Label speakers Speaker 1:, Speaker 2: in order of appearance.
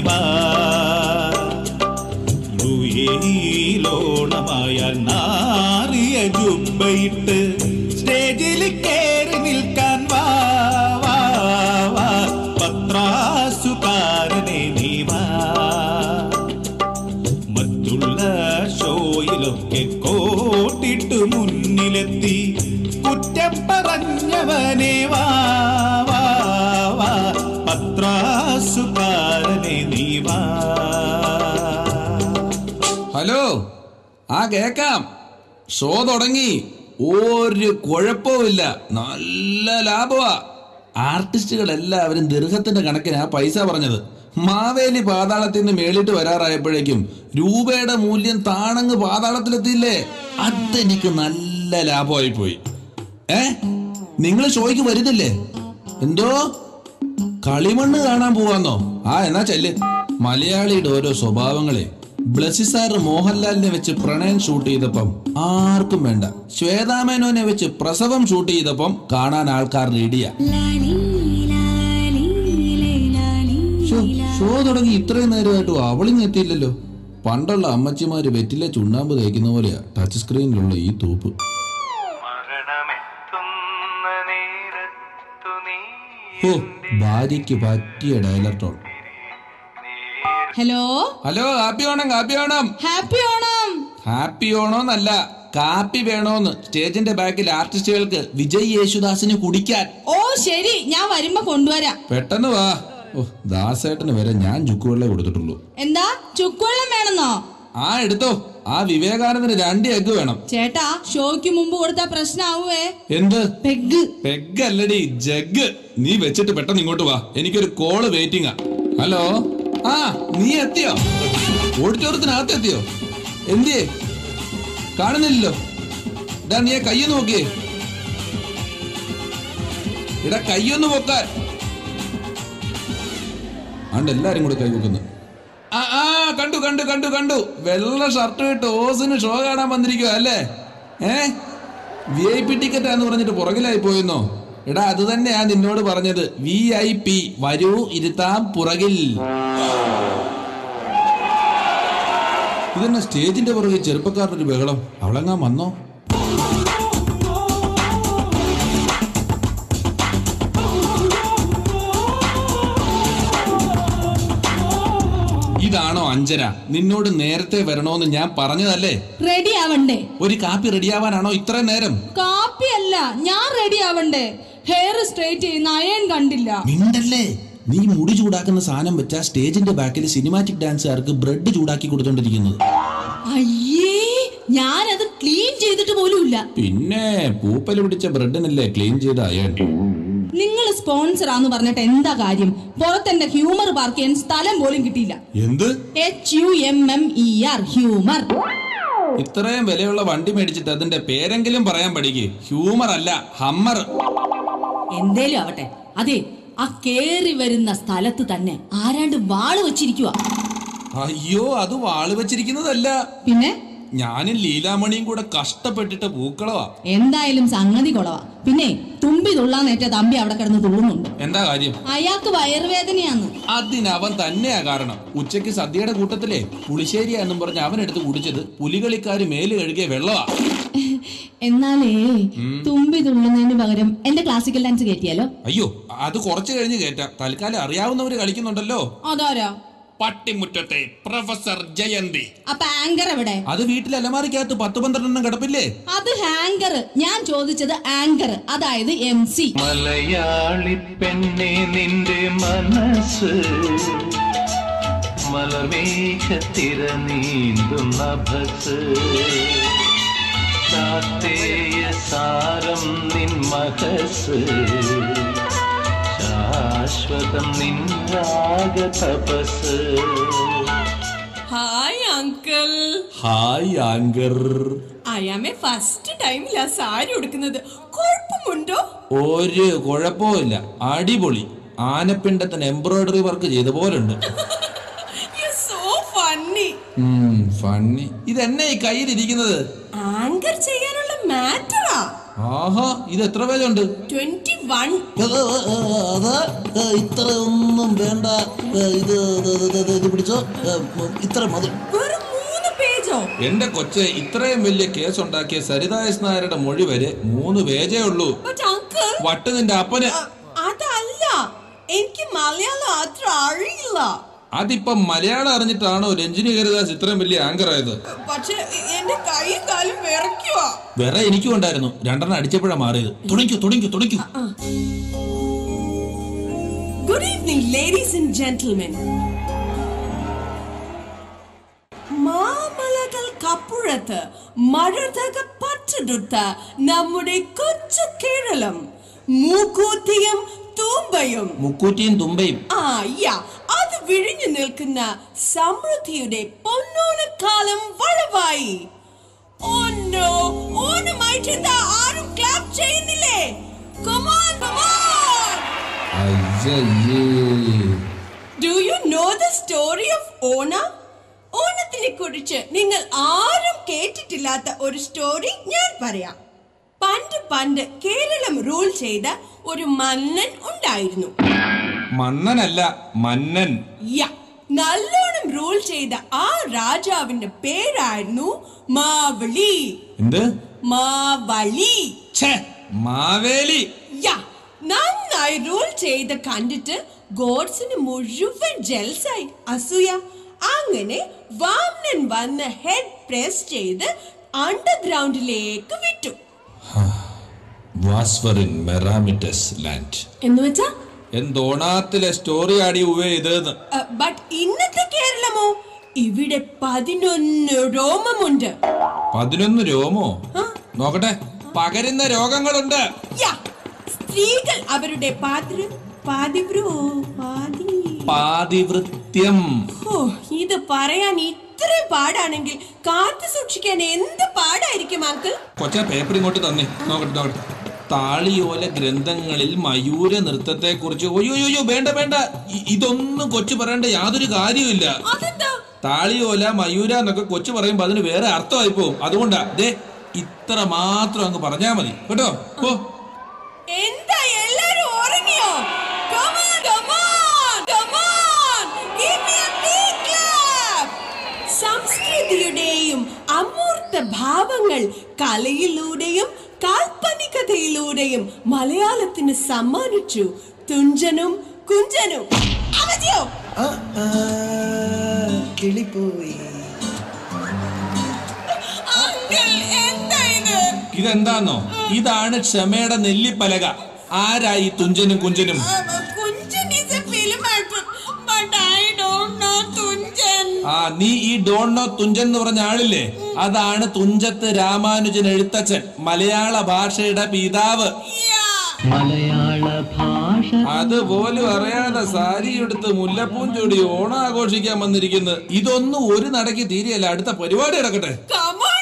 Speaker 1: വാ. ൂയേലോണമായ നാറിയ ജുബ്ബയിട്ട് സ്റ്റേജിൽ കയറി നിൽക്കാൻ വാ വാ വാ. പത്രാസുകാരനെ നീ വാ. മറ്റുള്ള ഷോയിലൊക്കെ കോട്ടിട്ട് മുന്നിലെത്തി കുറ്റം പറഞ്ഞവനെ വാ വാ വാ. പത്രാസുകാരനെ നീ വാ.
Speaker 2: ഹലോ, ആ കേക്കാം. ഷോ തുടങ്ങി. ഒരു കുഴപ്പവുമില്ല, നല്ല ലാഭമാ. ആർട്ടിസ്റ്റുകളെല്ലാവരും ദീർഘത്തിന്റെ കണക്കിനാ പൈസ പറഞ്ഞത്. മാവേലി പാതാളത്തിൽ നിന്ന് മേളിട്ട് വരാറായപ്പോഴേക്കും രൂപയുടെ മൂല്യം താണങ്ങ് പാതാളത്തിലെത്തിയില്ലേ. അതെനിക്ക് നല്ല ലാഭമായി പോയി. നിങ്ങൾ ഷോയ്ക്ക് വരുന്നില്ലേ? എന്തോ കളിമണ്ണ് കാണാൻ പോവാന്നോ? എന്നാ ചെല്ല്. മലയാളിയുടെ ഓരോ സ്വഭാവങ്ങളെ. ബ്ലസി സാറ് മോഹൻലാലിനെ വെച്ച് പ്രണയം ഷൂട്ട് ചെയ്തപ്പം ആർക്കും വേണ്ട. ശ്വേതാമേനോനെ വെച്ച് പ്രസവം ഷൂട്ട് ചെയ്തപ്പം കാണാൻ ആൾക്കാർ റെഡിയാ. ഷോ തുടങ്ങി ഇത്രയും നേരമായിട്ടും അവളിങ് എത്തിയില്ലല്ലോ. പണ്ടുള്ള അമ്മച്ചിമാര് വെറ്റിലെ ചുണ്ണാമ്പ് തേക്കുന്ന പോലെയാ ടച്ച് സ്ക്രീനിലുള്ള ഈ തൂപ്പ്. ഭാര്യയ്ക്ക് പറ്റിയ dialer tone.
Speaker 3: Hello
Speaker 2: hello, happy Onam. Happy Onam.
Speaker 3: Happy Onam.
Speaker 2: Happy ഓണോന്നല്ല, കാപ്പി വേണോന്ന്. സ്റ്റേജിന്റെ ബാക്കിൽ ആർട്ടിസ്റ്റുകൾക്ക് വിജയ് യേശുദാസിന് കുടിക്കാൻ.
Speaker 3: ഓ ശരി, ഞാൻ വരുമ്പോ കൊണ്ടുവരാം.
Speaker 2: പെട്ടെന്ന് വാ. ദാസേട്ടന് വരെ ഞാൻ ചുക്കുവെള്ളം കൊടുത്തിട്ടുള്ളൂ.
Speaker 3: എന്താ ചുക്കുവെള്ളം വേണമെന്നോ?
Speaker 2: എടുത്തോ. ആ വിവേകാനന്ദന് 2 എഗ്ഗ് വേണം.
Speaker 3: ചേട്ടാ, ഷോയ്ക്ക് മുമ്പ് കൊടുത്ത പ്രശ്നാവേ.
Speaker 2: എന്ത്
Speaker 3: പെഗ്?
Speaker 2: പെഗ് അല്ലടി, ജഗ്. നീ വെച്ചിട്ട് പെട്ടെന്ന് ഇങ്ങോട്ട് വാ, എനിക്കൊരു കോള് വെയിറ്റിംഗാ. ഹലോ, നീ എത്തിയോ? ഓഡിറ്റോറിയത്തിനകത്ത് എത്തിയോ? എന്തിയേ കാണുന്നില്ലല്ലോ. നീ കയ്യൊന്ന് നോക്കിയേ. കയ്യൊന്ന് പൊക്കാൻ. എല്ലാരും കൂടെ കൈ വെക്കുന്നു. കണ്ടു കണ്ടു കണ്ടു കണ്ടു. വെള്ള ഷർട്ട് ഇട്ട് ഓസിന് ഷോ കാണാൻ വന്നിരിക്കുക അല്ലേ? VIP ടിക്കറ്റാന്ന് പറഞ്ഞിട്ട് പുറകിലായി പോയെന്നോ? അത് തന്നെയാ നിന്നോട് പറഞ്ഞത്. VIP, വരൂ, ഇരുത്താം പുറകിൽ. ഇതെന്നെ സ്റ്റേജിന്റെ പുറകെ ചെറുപ്പക്കാരുടെ ഒരു ബഹളം. അവളെങ്ങാൻ വന്നോ? ഇതാണോ അഞ്ജന? നിന്നോട് നേരത്തെ വരണോന്ന് ഞാൻ പറഞ്ഞതല്ലേ?
Speaker 3: റെഡി ആവണ്ടേ?
Speaker 2: ഒരു കാപ്പി റെഡിയാവാനാണോ ഇത്രയും നേരം?
Speaker 3: കാപ്പി അല്ല, ഞാൻ റെഡി ആവണ്ടേ. ഹെയർ സ്ട്രൈറ്റ് ചെയ്യുന്ന അയൺ കണ്ടില്ല.
Speaker 2: മിണ്ടല്ലേ. നീ മുടി ചൂടാക്കുന്ന സാധനം വെച്ചാ സ്റ്റേജിന്റെ ബാക്കിൽ സിനിമാറ്റിക് ഡാൻസുകാർക്ക് ബ്രെഡ് ചൂടാക്കി കൊടുത്തോണ്ടിരിക്കുന്നത്.
Speaker 3: അയ്യേ, ഞാനത് ക്ലീൻ ചെയ്തിട്ട് പോലും ഇല്ല.
Speaker 2: പിന്നെ പൂപ്പല് പിടിച്ച ബ്രെഡിനല്ലേ ക്ലീൻ ചെയ്ത അയൺ.
Speaker 3: നിങ്ങൾ സ്പോൺസർ ആന്ന് പറഞ്ഞിട്ട് എന്താ കാര്യം? പുറത്തെന്റെ ഹ്യൂമർ പാർക്ക് ചെയ്യാൻ സ്ഥലം പോലും കിട്ടിയില്ല.
Speaker 2: എന്ത്?
Speaker 3: HUMMER, humour.
Speaker 2: ഇത്രയും വിലയുള്ള വണ്ടി മേടിച്ചിട്ട് അതിന്റെ പേരെങ്കിലും പറയാൻ പഠിക്ക്. ഹ്യൂമർ അല്ല, ഹമ്മർ.
Speaker 3: എന്തേലും ആവട്ടെ. അതെ, ആ കേറി വരുന്ന സ്ഥലത്ത് തന്നെ ആരാണ്ട് വാള് വെച്ചിരിക്കുക.
Speaker 2: അയ്യോ, അത് വാള് വെച്ചിരിക്കുന്നതല്ല.
Speaker 3: പിന്നെ
Speaker 2: ഞാനും ലീലാമണിയും കൂടെ കഷ്ടപ്പെട്ടിട്ട് പൂക്കളവാ.
Speaker 3: എന്തായാലും സംഗതി കൊളവാ. പിന്നെ തുമ്പി തുള്ളാന്നേറ്റ തമ്പി അവിടെ കിടന്ന് തുള്ളുന്നുണ്ട്.
Speaker 2: എന്താ കാര്യം?
Speaker 3: അയാൾക്ക് വയറുവേദനയാന്ന്.
Speaker 2: അതിനവൻ തന്നെയാ കാരണം. ഉച്ചക്ക് സദ്യയുടെ കൂട്ടത്തിലെ പുളിശ്ശേരിയ എന്നും പറഞ്ഞ് അവനെടുത്ത് കുടിച്ചത് പുലികളിക്കാര് മേല് കഴുകിയ വെള്ളവാ.
Speaker 3: എന്നാലേ തുമ്പി തുള്ളുന്നതിന് പകരം എന്റെ ക്ലാസിക്കൽ ഡാൻസ് കയറ്റിയാലോ?
Speaker 2: അയ്യോ, അത് കുറച്ച് കഴിഞ്ഞ് കയറ്റാം. തൽക്കാലം അറിയാവുന്നവര് കളിക്കുന്നുണ്ടല്ലോ.
Speaker 3: അതാരാ?
Speaker 2: പട്ടിമുറ്റത്തെ പ്രൊഫസർ ജയന്തി.
Speaker 3: അപ്പൊ ആങ്കർ എവിടെ?
Speaker 2: അത് വീട്ടിൽ അലമാരിക്കകത്ത് 10-12 കിടപ്പില്ലേ?
Speaker 3: അത് ഹാങ്കർ. ഞാൻ ചോദിച്ചത് ആങ്കർ, അതായത് MC.
Speaker 1: മലയാളി പെണ്ണെ നിന്റെ മനസ്സ് മലർമേഘത്തിര നീന്തുന്ന ബസ്. താത്തേയ സാരം നിൻ മഹസ് ശാശ്വതം നിൻരാഗ തപസ്.
Speaker 4: Hi uncle.
Speaker 2: Hi anchor.
Speaker 4: അയാമേ ഫസ്റ്റ് ടൈമിലാ സാരി ഉടുക്കുന്നത്. കുഴപ്പമുണ്ടോ?
Speaker 2: ഒരു കുഴപ്പമില്ല, അടിപൊളി. ആനപ്പിണ്ടത്തിന് എംബ്രോയിഡറി വർക്ക് ചെയ്ത പോലുണ്ട്.
Speaker 4: ഫണ്ണി.
Speaker 2: ഫണ്ണി. ഇതെന്നെ ഈ കയ്യിലിരിക്കുന്നത്?
Speaker 4: ആങ്കർ ചെയ്യാനുള്ള മാറ്ററാ.
Speaker 2: ആഹാ, ഇത് എത്ര പേജുണ്ട്?
Speaker 4: 21.
Speaker 5: അത് ഇത്ര ഒന്നും വേണ്ട. ഇത് പിടിച്ചോ, ഇത്ര മതി.
Speaker 4: വെറും 3 പേജോ?
Speaker 2: എന്റെ കൊച്ചെ, ഇത്രയും വലിയ കേസ് ഉണ്ടാക്കിയ സരിത എസ് നായരുടെ മൊഴി വരെ 3 പേജേ ഉള്ളൂ.
Speaker 4: അങ്കിൾ,
Speaker 2: വട്ട് നിന്റെ അപ്പന്.
Speaker 4: അതല്ല, എനിക്ക് മലയാളം അത്ര അറിയില്ല.
Speaker 2: അതിപ്പം മലയാളം അറിഞ്ഞിട്ടാണോ രഞ്ജിനി ഹരിദാസ് ഇത്രയും വലിയ ആങ്കർ ആയത്?
Speaker 4: പക്ഷെ എന്റെ കൈയും കാലും വിറയ്ക്കുക.
Speaker 2: വേറെ എനിക്കും ഉണ്ടായിരുന്നു, 2 അടിച്ചപ്പോഴാ മാറിയത്. തുടങ്ങിക്കോ.
Speaker 4: Good evening, ladies and gentlemen. മാമലകൾക്കപ്പുറത്ത് മഴതക പറ്റെടുത്ത നമ്മുടെ കൊച്ചു കേരളം മൂക്കൂത്തിയും തുമ്പയും അത് വിഴിഞ്ഞു നിൽക്കുന്ന സമൃദ്ധിയുടെ പൊന്നോണക്കാലം വളവായി. ഓണമായിട്ട് ആരും ക്ലാപ്പ് ചെയ്യുന്നില്ലേ? Come on. Do you know the story of Ona? ഓണത്തിനെ കുറിച്ച് നിങ്ങൾ ആരും കേട്ടിട്ടില്ലാത്ത ഒരു സ്റ്റോറി ഞാൻ പറയാം. പണ്ട് കേരളം റൂൾ ചെയ്ത ഒരു മന്നൻ ഉണ്ടായിരുന്നു.
Speaker 2: മന്നനല്ല, മന്നൻ.
Speaker 4: നല്ലോണം റൂൾ ചെയ്ത ആ രാജാവിന്റെ പേരായിരുന്നു മാവലി.
Speaker 2: എന്ത്?
Speaker 4: മാവലി.
Speaker 2: മാവേലി.
Speaker 4: നന്നായി റൂൾ ചെയ്ത് കണ്ടിട്ട് ഗോഡ്സിന് മുഴുവൻ ജെൽസായി, അസൂയ. അങ്ങനെ വാമനൻ വന്ന് ഹെഡ് പ്രസ് ചെയ്ത് അണ്ടർഗ്രൗണ്ടിലേക്ക് വിട്ടു. എന്നുവെച്ചാ
Speaker 2: എന്തോണാത്തിലെ സ്റ്റോറി ആടി ഇത്.
Speaker 4: ബട്ട് ഇന്നത്തെ കേരളമോ? ഇവിടെ 11 രോമമുണ്ട്.
Speaker 2: 11 രോമോ? നോക്കട്ടെ. പകരുന്ന രോഗങ്ങളുണ്ട്.
Speaker 4: സ്ത്രീകൾ അവരുടെ
Speaker 2: പാതിവൃത്യം.
Speaker 4: ഇത് പറയാൻ ഇത്രയും പാടാണെങ്കിൽ കാത്തു സൂക്ഷിക്കാൻ എന്ത് പാടായിരിക്കും അങ്കിൾ.
Speaker 2: കൊച്ച പേപ്പർ ഇങ്ങോട്ട് തന്നെ. നോക്കട്ടെ. താളിയോല ഗ്രന്ഥങ്ങളിൽ മയൂര നൃത്തത്തെ കുറിച്ച്. ഒയ്യോ, വേണ്ട. ഇതൊന്നും കൊച്ചു പറയേണ്ട യാതൊരു കാര്യമില്ല. താളിയോല മയൂര എന്നൊക്കെ കൊച്ചു പറയുമ്പോ അതിന് വേറെ അർത്ഥമായി പോവും. അതുകൊണ്ടാ ഇത്ര മാത്രം അങ്ങ് പറഞ്ഞാ മതി കേട്ടോ.
Speaker 4: എന്താ എല്ലാരും ഉറങ്ങിയോ? സംസ്കൃതിയുടെയും അമൂർത്ത ഭാവങ്ങൾ കലയിലൂടെയും കാൽപ്പനികതയിലൂടെയും മലയാളത്തിന് സമ്മാനിച്ചു തുഞ്ചനും കുഞ്ചനും.
Speaker 2: ഇതെന്താന്നോ? ഇതാണ് ക്ഷമയുടെ നെല്ലിപ്പലക. ആരായി തുഞ്ചനും കുഞ്ചനും? നീ ഈ ഡോണ്ട് നോ തുഞ്ചൻ എന്ന് പറഞ്ഞ ആളില്ലേ, അതാണ് തുഞ്ചത്ത് രാമാനുജൻ എഴുത്തച്ഛൻ, മലയാള ഭാഷയുടെ പിതാവ്.
Speaker 1: മലയാള ഭാഷ
Speaker 2: അതുപോലും അറിയാതെ സാരി എടുത്ത് മുല്ലപ്പൂൻ ചൂടി ഓണം ആഘോഷിക്കാൻ വന്നിരിക്കുന്നത്. ഇതൊന്നും ഒരു നടക്ക് തീരെയല്ല. അടുത്ത പരിപാടി നടക്കട്ടെ.
Speaker 4: Come on,